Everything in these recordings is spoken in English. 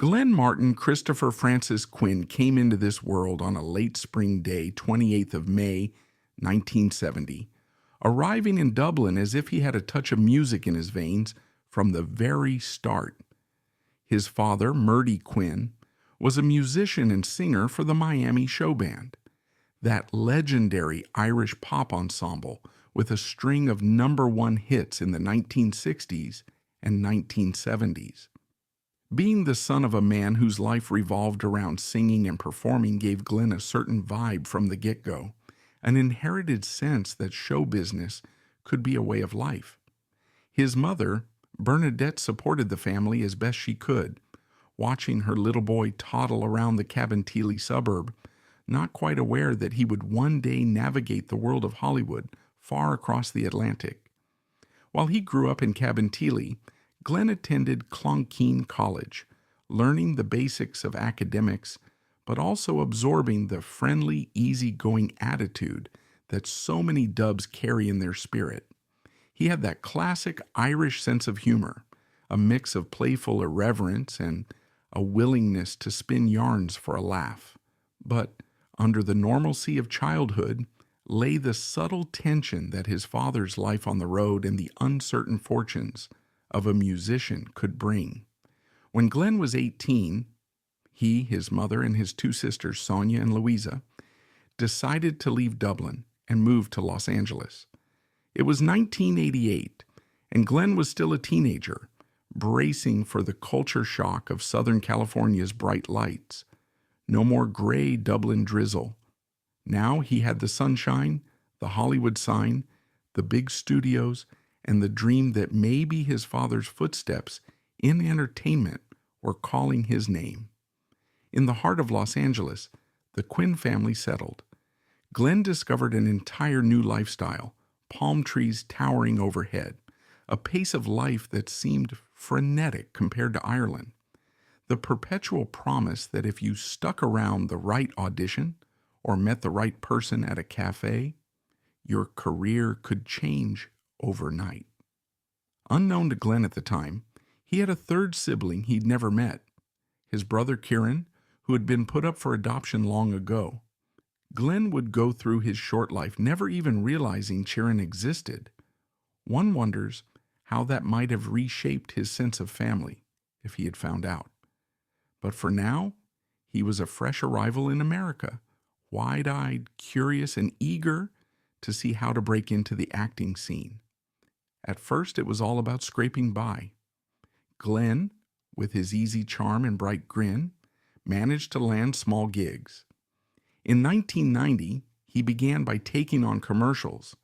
Glenn Martin Christopher Francis Quinn came into this world on a late spring day, 28th of May, 1970, arriving in Dublin as if he had a touch of music in his veins from the very start. His father, Murdy Quinn, was a musician and singer for the Miami Show Band, that legendary Irish pop ensemble with a string of #1 hits in the 1960s and 1970s. Being the son of a man whose life revolved around singing and performing gave Glenn a certain vibe from the get-go, an inherited sense that show business could be a way of life. His mother, Bernadette, supported the family as best she could, watching her little boy toddle around the Cabinteely suburb, not quite aware that he would one day navigate the world of Hollywood far across the Atlantic. While he grew up in Cabinteely, Glenn attended Clonkeen College, learning the basics of academics, but also absorbing the friendly, easygoing attitude that so many dubs carry in their spirit. He had that classic Irish sense of humor, a mix of playful irreverence and a willingness to spin yarns for a laugh. But under the normalcy of childhood lay the subtle tension that his father's life on the road and the uncertain fortunes of a musician could bring. When Glenn was 18, he, his mother, and his two sisters, Sonia and Louisa, decided to leave Dublin and move to Los Angeles. It was 1988, and Glenn was still a teenager, bracing for the culture shock of Southern California's bright lights. No more gray Dublin drizzle. Now he had the sunshine, the Hollywood sign, the big studios, and the dream that maybe his father's footsteps in entertainment were calling his name. In the heart of Los Angeles, the Quinn family settled. Glenn discovered an entire new lifestyle, palm trees towering overhead, a pace of life that seemed frenetic compared to Ireland. The perpetual promise that if you stuck around the right audition or met the right person at a cafe, your career could change overnight. Unknown to Glenn at the time, he had a third sibling he'd never met, his brother Kieran, who had been put up for adoption long ago. Glenn would go through his short life never even realizing Kieran existed. One wonders how that might have reshaped his sense of family if he had found out. But for now, he was a fresh arrival in America, wide-eyed, curious, and eager to see how to break into the acting scene. At first, it was all about scraping by. Glenn, with his easy charm and bright grin, managed to land small gigs. In 1990, he began by taking on commercials,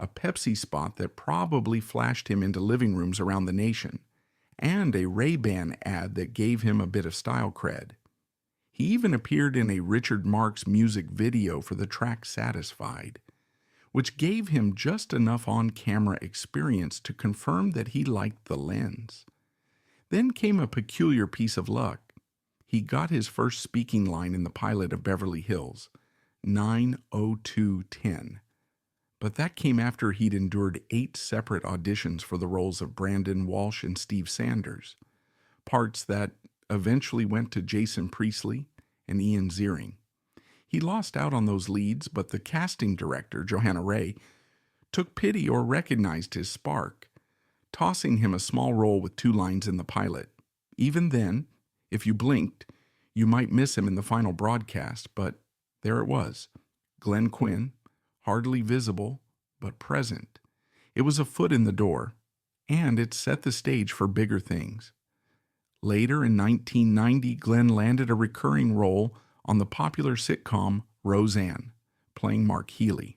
a Pepsi spot that probably flashed him into living rooms around the nation, and a Ray-Ban ad that gave him a bit of style cred. He even appeared in a Richard Marx music video for the track Satisfied, which gave him just enough on-camera experience to confirm that he liked the lens. Then came a peculiar piece of luck. He got his first speaking line in the pilot of Beverly Hills, 90210. But that came after he'd endured 8 separate auditions for the roles of Brandon Walsh and Steve Sanders, parts that eventually went to Jason Priestley and Ian Ziering. He lost out on those leads, but the casting director, Johanna Ray, took pity or recognized his spark, tossing him a small role with 2 lines in the pilot. Even then, if you blinked, you might miss him in the final broadcast, but there it was, Glenn Quinn, hardly visible, but present. It was a foot in the door, and it set the stage for bigger things. Later in 1990, Glenn landed a recurring role on the popular sitcom Roseanne, playing Mark Healy.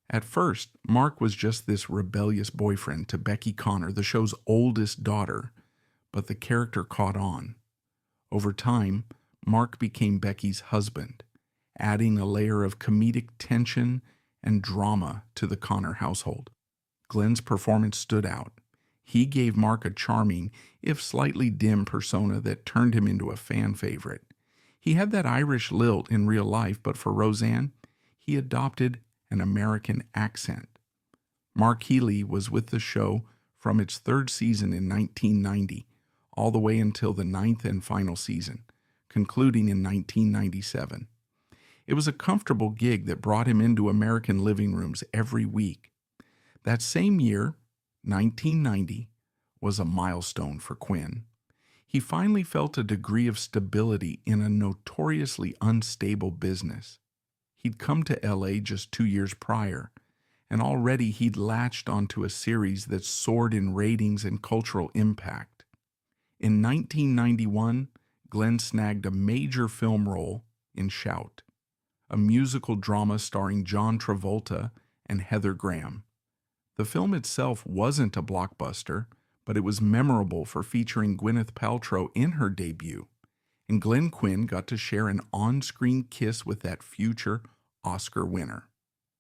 At first, Mark was just this rebellious boyfriend to Becky Connor, the show's oldest daughter, but the character caught on. Over time, Mark became Becky's husband, adding a layer of comedic tension and drama to the Connor household. Glenn's performance stood out. He gave Mark a charming, if slightly dim persona that turned him into a fan favorite. He had that Irish lilt in real life, but for Roseanne, he adopted an American accent. Mark Healy was with the show from its 3rd season in 1990, all the way until the ninth and final season, concluding in 1997. It was a comfortable gig that brought him into American living rooms every week. That same year, 1990, was a milestone for Quinn. He finally felt a degree of stability in a notoriously unstable business. He'd come to LA just 2 years prior, and already he'd latched onto a series that soared in ratings and cultural impact. In 1991, Glenn snagged a major film role in Shout, a musical drama starring John Travolta and Heather Graham. The film itself wasn't a blockbuster, but it was memorable for featuring Gwyneth Paltrow in her debut, and Glenn Quinn got to share an on-screen kiss with that future Oscar winner.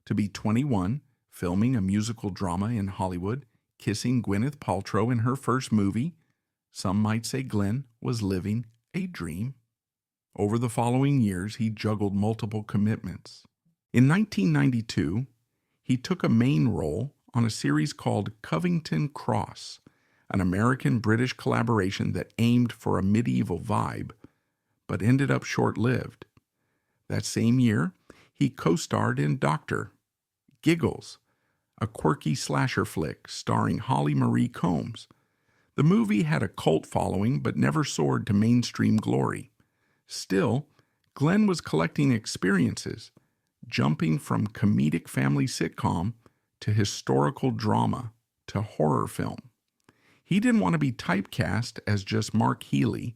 To be 21, filming a musical drama in Hollywood, kissing Gwyneth Paltrow in her first movie, some might say Glenn was living a dream. Over the following years, he juggled multiple commitments. In 1992, he took a main role on a series called Covington Cross, an American-British collaboration that aimed for a medieval vibe, but ended up short-lived. That same year, he co-starred in Dr. Giggles, a quirky slasher flick starring Holly Marie Combs. The movie had a cult following but never soared to mainstream glory. Still, Glenn was collecting experiences, jumping from comedic family sitcom to historical drama to horror film. He didn't want to be typecast as just Mark Healy,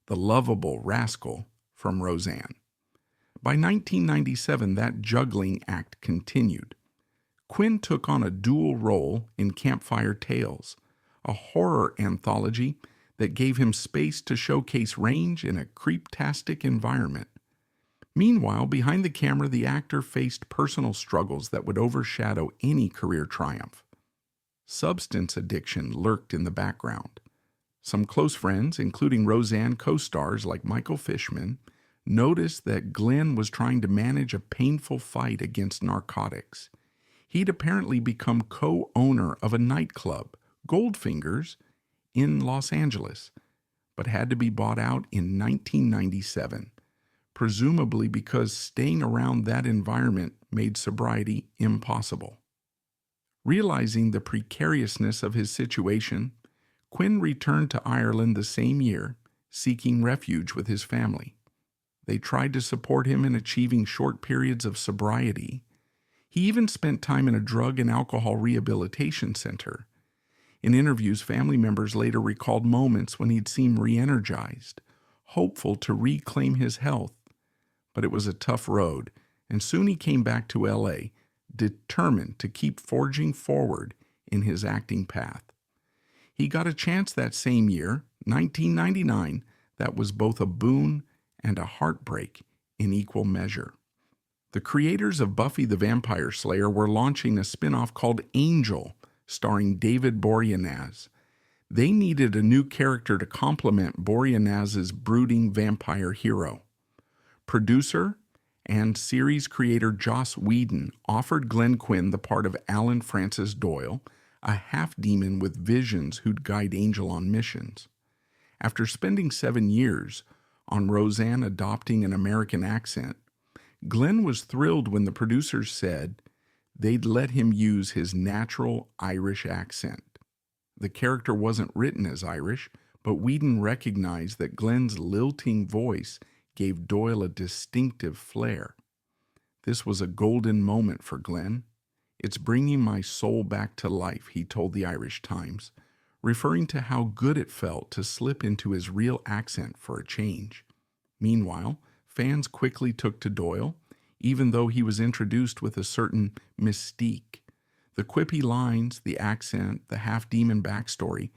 the lovable rascal from Roseanne. By 1997, that juggling act continued. Quinn took on a dual role in Campfire Tales, a horror anthology that gave him space to showcase range in a creeptastic environment. Meanwhile, behind the camera, the actor faced personal struggles that would overshadow any career triumph. Substance addiction lurked in the background. Some close friends, including Roseanne co-stars like Michael Fishman, noticed that Glenn was trying to manage a painful fight against narcotics. He'd apparently become co-owner of a nightclub, Goldfinger's, in Los Angeles, but had to be bought out in 1997, presumably because staying around that environment made sobriety impossible. Realizing the precariousness of his situation, Quinn returned to Ireland the same year, seeking refuge with his family. They tried to support him in achieving short periods of sobriety. He even spent time in a drug and alcohol rehabilitation center. In interviews, family members later recalled moments when he'd seemed re-energized, hopeful to reclaim his health. But it was a tough road, and soon he came back to LA, determined to keep forging forward in his acting path. He got a chance that same year, 1999, that was both a boon and a heartbreak in equal measure. The creators of Buffy the Vampire Slayer were launching a spin-off called Angel, starring David Boreanaz. They needed a new character to complement Boreanaz's brooding vampire hero. Producer and series creator Joss Whedon offered Glenn Quinn the part of Alan Francis Doyle, a half-demon with visions who'd guide Angel on missions. After spending 7 years on Roseanne adopting an American accent, Glenn was thrilled when the producers said they'd let him use his natural Irish accent. The character wasn't written as Irish, but Whedon recognized that Glenn's lilting voice gave Doyle a distinctive flair. This was a golden moment for Glenn. "It's bringing my soul back to life," he told the Irish Times, referring to how good it felt to slip into his real accent for a change. Meanwhile, fans quickly took to Doyle, even though he was introduced with a certain mystique. The quippy lines, the accent, the half-demon backstory,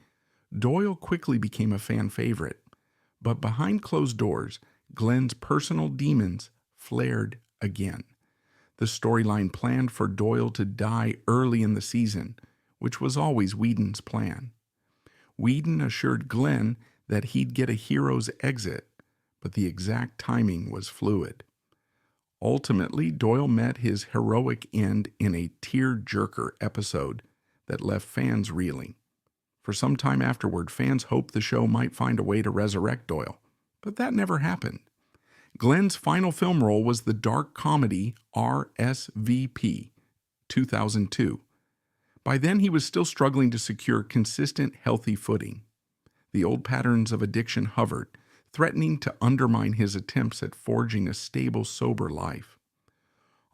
Doyle quickly became a fan favorite. But behind closed doors, Glenn's personal demons flared again. The storyline planned for Doyle to die early in the season, which was always Whedon's plan. Whedon assured Glenn that he'd get a hero's exit, but the exact timing was fluid. Ultimately, Doyle met his heroic end in a tear-jerker episode that left fans reeling. For some time afterward, fans hoped the show might find a way to resurrect Doyle, but that never happened. Glenn's final film role was the dark comedy RSVP, 2002. By then, he was still struggling to secure consistent, healthy footing. The old patterns of addiction hovered, threatening to undermine his attempts at forging a stable, sober life.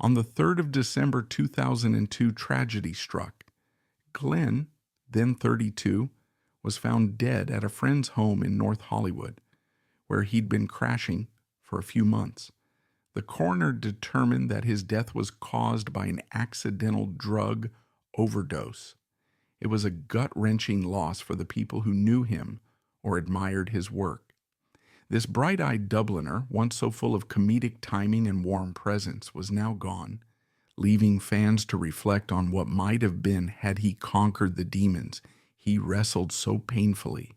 On the 3rd of December 2002, tragedy struck. Glenn, then 32, was found dead at a friend's home in North Hollywood, where he'd been crashing for a few months. The coroner determined that his death was caused by an accidental drug overdose. It was a gut-wrenching loss for the people who knew him or admired his work. This bright-eyed Dubliner, once so full of comedic timing and warm presence, was now gone, leaving fans to reflect on what might have been had he conquered the demons he wrestled so painfully.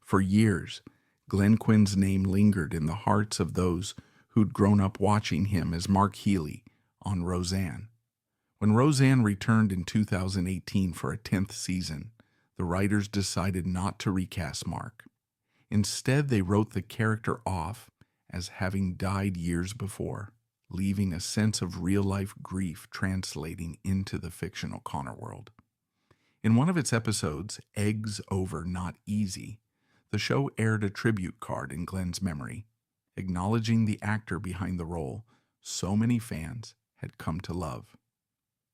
For years, Glenn Quinn's name lingered in the hearts of those who'd grown up watching him as Mark Healy on Roseanne. When Roseanne returned in 2018 for a 10th season, the writers decided not to recast Mark. Instead, they wrote the character off as having died years before, leaving a sense of real-life grief translating into the fictional Connor world. In one of its episodes, Eggs Over Not Easy, the show aired a tribute card in Glenn's memory, acknowledging the actor behind the role so many fans had come to love.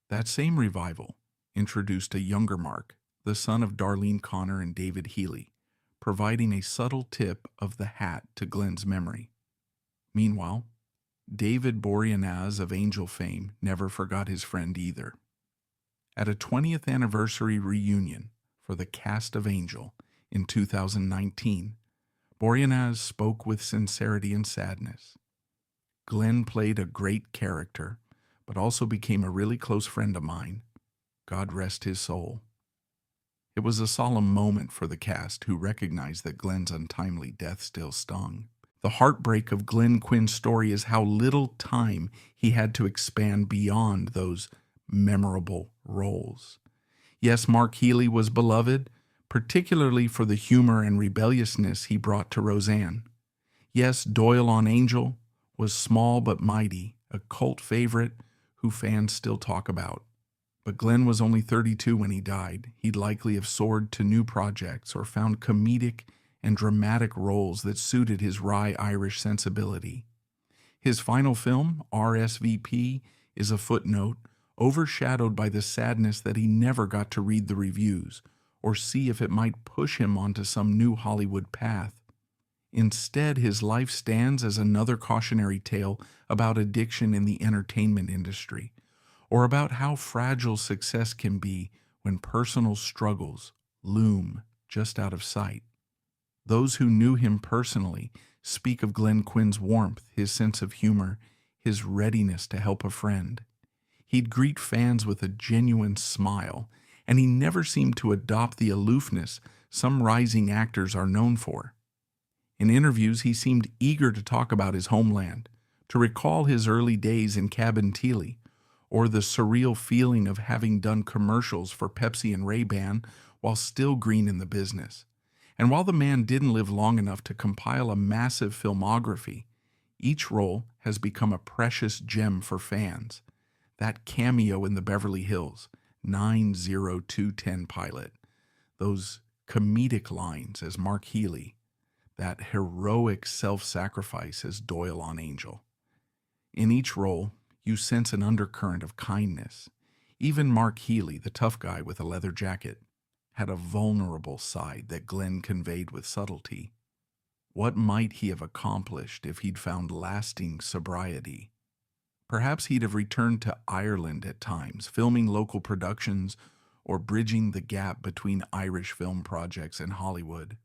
That same revival introduced a younger Mark, the son of Darlene Connor and David Healy, providing a subtle tip of the hat to Glenn's memory. Meanwhile, David Boreanaz of Angel fame never forgot his friend either. At a 20th anniversary reunion for the cast of Angel in 2019, Boreanaz spoke with sincerity and sadness. Glenn played a great character, but also became a really close friend of mine. God rest his soul. It was a solemn moment for the cast, who recognized that Glenn's untimely death still stung. The heartbreak of Glenn Quinn's story is how little time he had to expand beyond those memorable roles. Yes, Mark Healy was beloved, particularly for the humor and rebelliousness he brought to Roseanne. Yes, Doyle on Angel was small but mighty, a cult favorite who fans still talk about. But Glenn was only 32 when he died. He'd likely have soared to new projects or found comedic and dramatic roles that suited his wry Irish sensibility. His final film, RSVP, is a footnote, overshadowed by the sadness that he never got to read the reviews or see if it might push him onto some new Hollywood path. Instead, his life stands as another cautionary tale about addiction in the entertainment industry, or about how fragile success can be when personal struggles loom just out of sight. Those who knew him personally speak of Glenn Quinn's warmth, his sense of humor, his readiness to help a friend. He'd greet fans with a genuine smile, and he never seemed to adopt the aloofness some rising actors are known for. In interviews, he seemed eager to talk about his homeland, to recall his early days in Cabinteely, or the surreal feeling of having done commercials for Pepsi and Ray-Ban while still green in the business. And while the man didn't live long enough to compile a massive filmography, each role has become a precious gem for fans. That cameo in the Beverly Hills 90210 pilot, those comedic lines as Mark Healy, that heroic self-sacrifice as Doyle on Angel. In each role, you sense an undercurrent of kindness. Even Mark Healy, the tough guy with a leather jacket, had a vulnerable side that Glenn conveyed with subtlety. What might he have accomplished if he'd found lasting sobriety? Perhaps he'd have returned to Ireland at times, filming local productions or bridging the gap between Irish film projects and Hollywood.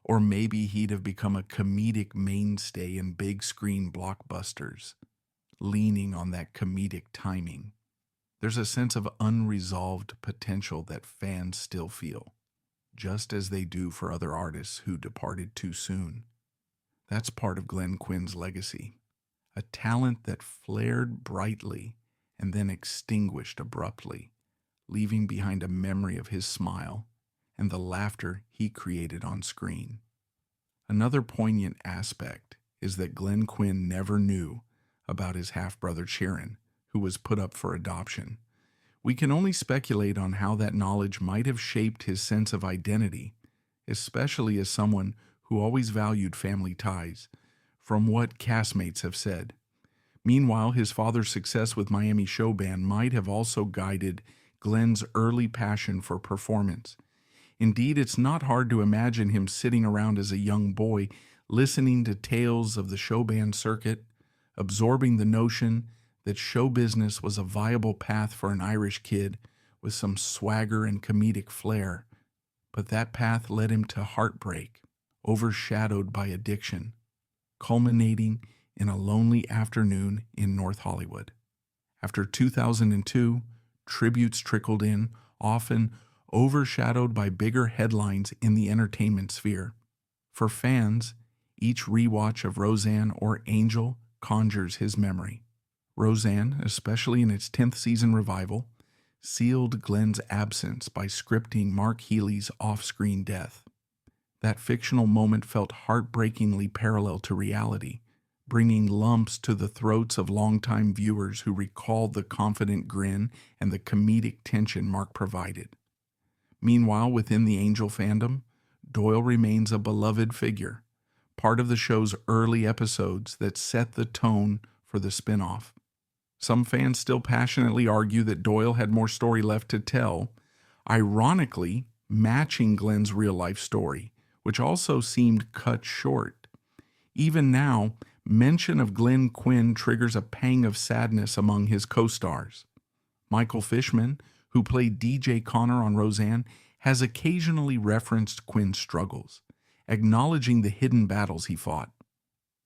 Or maybe he'd have become a comedic mainstay in big-screen blockbusters, leaning on that comedic timing. There's a sense of unresolved potential that fans still feel, just as they do for other artists who departed too soon. That's part of Glenn Quinn's legacy, a talent that flared brightly and then extinguished abruptly, leaving behind a memory of his smile and the laughter he created on screen. Another poignant aspect is that Glenn Quinn never knew about his half-brother Sharon, who was put up for adoption. We can only speculate on how that knowledge might have shaped his sense of identity, especially as someone who always valued family ties, from what castmates have said. Meanwhile, his father's success with Miami Show Band might have also guided Glenn's early passion for performance. Indeed, it's not hard to imagine him sitting around as a young boy, listening to tales of the show band circuit, absorbing the notion that show business was a viable path for an Irish kid with some swagger and comedic flair. But that path led him to heartbreak, overshadowed by addiction, culminating in a lonely afternoon in North Hollywood. After 2002, tributes trickled in, often overshadowed by bigger headlines in the entertainment sphere. For fans, each rewatch of Roseanne or Angel conjures his memory. Roseanne, especially in its 10th season revival, sealed Glenn's absence by scripting Mark Healy's off-screen death. That fictional moment felt heartbreakingly parallel to reality, bringing lumps to the throats of longtime viewers who recalled the confident grin and the comedic tension Mark provided. Meanwhile, within the Angel fandom, Doyle remains a beloved figure, part of the show's early episodes that set the tone for the spin-off. Some fans still passionately argue that Doyle had more story left to tell, ironically matching Glenn's real-life story, which also seemed cut short. Even now, mention of Glenn Quinn triggers a pang of sadness among his co-stars. Michael Fishman, who played DJ Connor on Roseanne, has occasionally referenced Quinn's struggles, acknowledging the hidden battles he fought.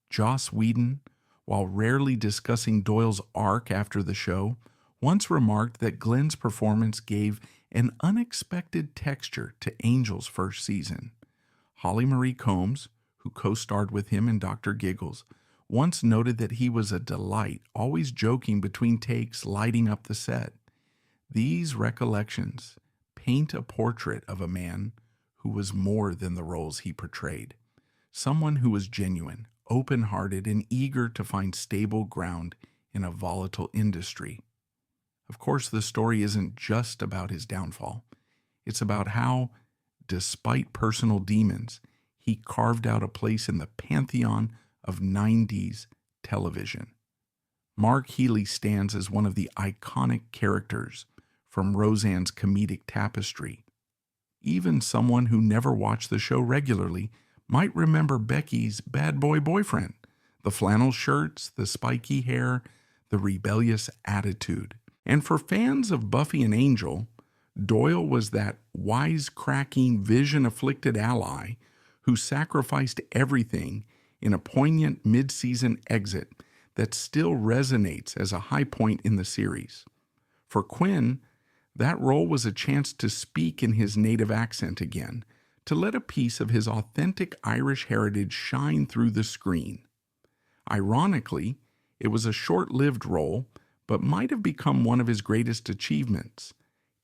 Joss Whedon, while rarely discussing Doyle's arc after the show, once remarked that Glenn's performance gave an unexpected texture to Angel's first season. Holly Marie Combs, who co-starred with him in Dr. Giggles, once noted that he was a delight, always joking between takes, lighting up the set. These recollections paint a portrait of a man who was more than the roles he portrayed, someone who was genuine, open-hearted, and eager to find stable ground in a volatile industry. Of course, the story isn't just about his downfall. It's about how, despite personal demons, he carved out a place in the pantheon of 90s television. Mark Healy stands as one of the iconic characters from Roseanne's comedic tapestry. Even someone who never watched the show regularly might remember Becky's bad boy boyfriend, the flannel shirts, the spiky hair, the rebellious attitude. And for fans of Buffy and Angel, Doyle was that wisecracking, vision-afflicted ally who sacrificed everything in a poignant mid-season exit that still resonates as a high point in the series. For Quinn, that role was a chance to speak in his native accent again, to let a piece of his authentic Irish heritage shine through the screen. Ironically, it was a short-lived role, but might have become one of his greatest achievements,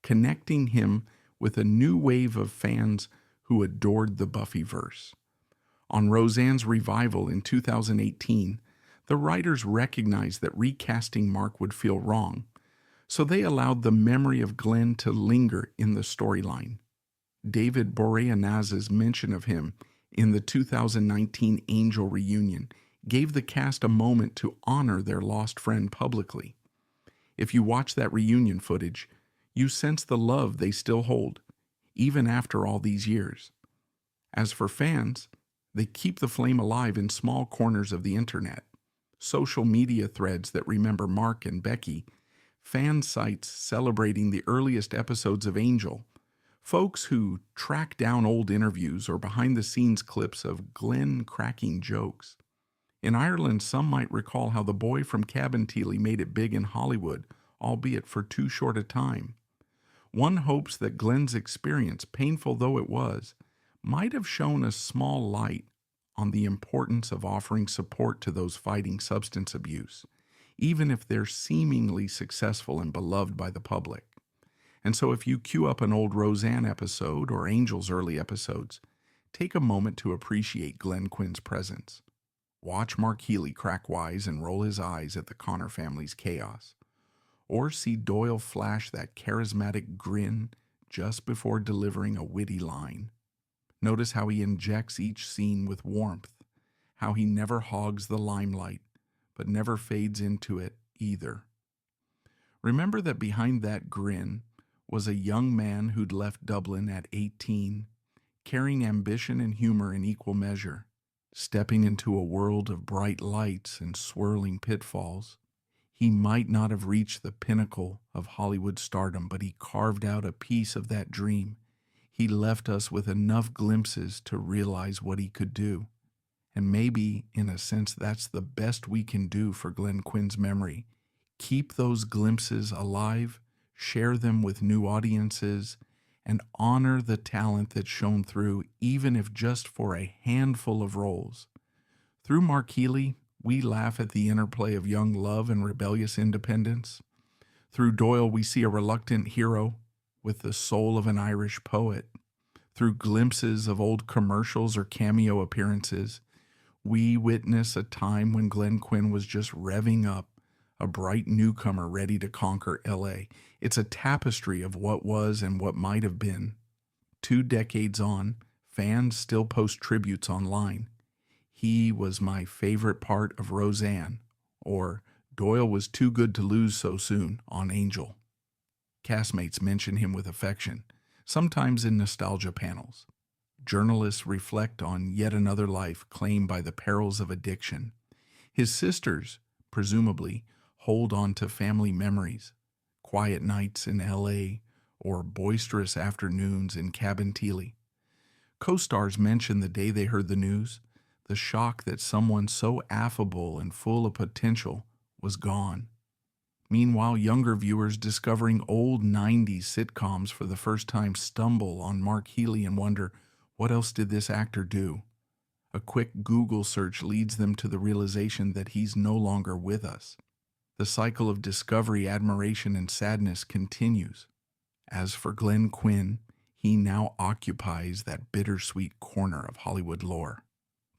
connecting him with a new wave of fans who adored the Buffyverse. On Roseanne's revival in 2018, the writers recognized that recasting Mark would feel wrong, so they allowed the memory of Glenn to linger in the storyline. David Boreanaz's mention of him in the 2019 Angel reunion gave the cast a moment to honor their lost friend publicly. If you watch that reunion footage, you sense the love they still hold, even after all these years. As for fans, they keep the flame alive in small corners of the internet. Social media threads that remember Mark and Becky, fan sites celebrating the earliest episodes of Angel, folks who track down old interviews or behind-the-scenes clips of Glenn cracking jokes. In Ireland, some might recall how the boy from Cabinteely made it big in Hollywood, albeit for too short a time. One hopes that Glenn's experience, painful though it was, might have shown a small light on the importance of offering support to those fighting substance abuse, even if they're seemingly successful and beloved by the public. And so if you queue up an old Roseanne episode or Angel's early episodes, take a moment to appreciate Glenn Quinn's presence. Watch Mark Healy crack wise and roll his eyes at the Connor family's chaos. Or see Doyle flash that charismatic grin just before delivering a witty line. Notice how he injects each scene with warmth, how he never hogs the limelight, but never fades into it either. Remember that behind that grin was a young man who'd left Dublin at 18, carrying ambition and humor in equal measure, stepping into a world of bright lights and swirling pitfalls. He might not have reached the pinnacle of Hollywood stardom, but he carved out a piece of that dream. He left us with enough glimpses to realize what he could do. And maybe, in a sense, that's the best we can do for Glenn Quinn's memory. Keep those glimpses alive, share them with new audiences, and honor the talent that shone through, even if just for a handful of roles. Through Mark Healy, we laugh at the interplay of young love and rebellious independence. Through Doyle, we see a reluctant hero with the soul of an Irish poet. Through glimpses of old commercials or cameo appearances, we witness a time when Glenn Quinn was just revving up, a bright newcomer ready to conquer L.A. It's a tapestry of what was and what might have been. 2 decades on, fans still post tributes online. He was my favorite part of Roseanne, or Doyle was too good to lose so soon on Angel. Castmates mention him with affection, sometimes in nostalgia panels. Journalists reflect on yet another life claimed by the perils of addiction. His sisters, presumably, hold on to family memories, quiet nights in L.A. or boisterous afternoons in Cabinteely. Co-stars mention the day they heard the news, the shock that someone so affable and full of potential was gone. Meanwhile, younger viewers discovering old 90s sitcoms for the first time stumble on Mark Healy and wonder, what else did this actor do? A quick Google search leads them to the realization that he's no longer with us. The cycle of discovery, admiration, and sadness continues. As for Glenn Quinn, he now occupies that bittersweet corner of Hollywood lore.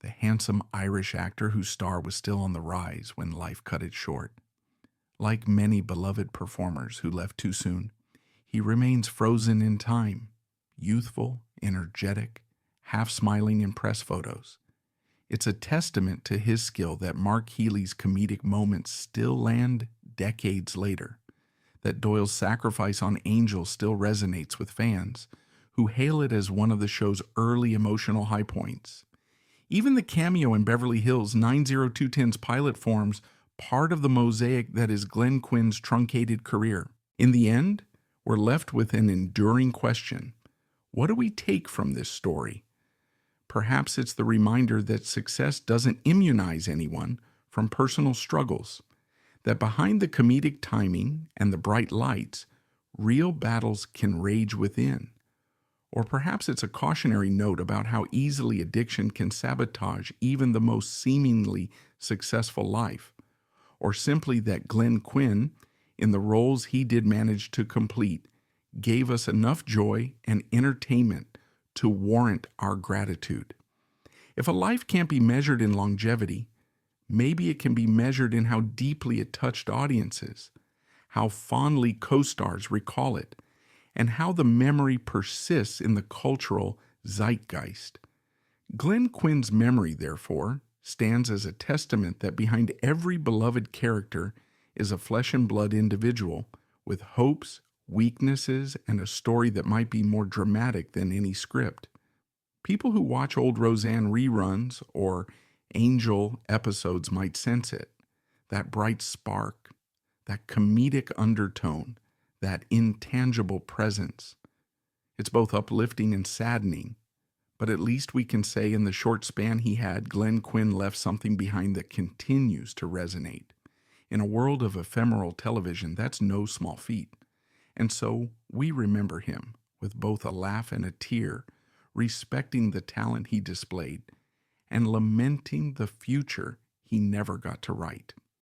The handsome Irish actor whose star was still on the rise when life cut it short. Like many beloved performers who left too soon, he remains frozen in time, youthful, energetic, half-smiling in press photos. It's a testament to his skill that Mark Healy's comedic moments still land decades later, that Doyle's sacrifice on Angel still resonates with fans, who hail it as one of the show's early emotional high points. Even the cameo in Beverly Hills 90210's pilot forms part of the mosaic that is Glenn Quinn's truncated career. In the end, we're left with an enduring question. What do we take from this story? Perhaps it's the reminder that success doesn't immunize anyone from personal struggles, that behind the comedic timing and the bright lights, real battles can rage within. Or perhaps it's a cautionary note about how easily addiction can sabotage even the most seemingly successful life. Or simply that Glenn Quinn, in the roles he did manage to complete, gave us enough joy and entertainment to warrant our gratitude. If a life can't be measured in longevity, maybe it can be measured in how deeply it touched audiences, how fondly co-stars recall it, and how the memory persists in the cultural zeitgeist. Glenn Quinn's memory, therefore, stands as a testament that behind every beloved character is a flesh and blood individual with hopes, weaknesses, and a story that might be more dramatic than any script. People who watch old Roseanne reruns or Angel episodes might sense it, that bright spark, that comedic undertone, that intangible presence. It's both uplifting and saddening, but at least we can say in the short span he had, Glenn Quinn left something behind that continues to resonate. In a world of ephemeral television, that's no small feat. And so we remember him with both a laugh and a tear, respecting the talent he displayed and lamenting the future he never got to write.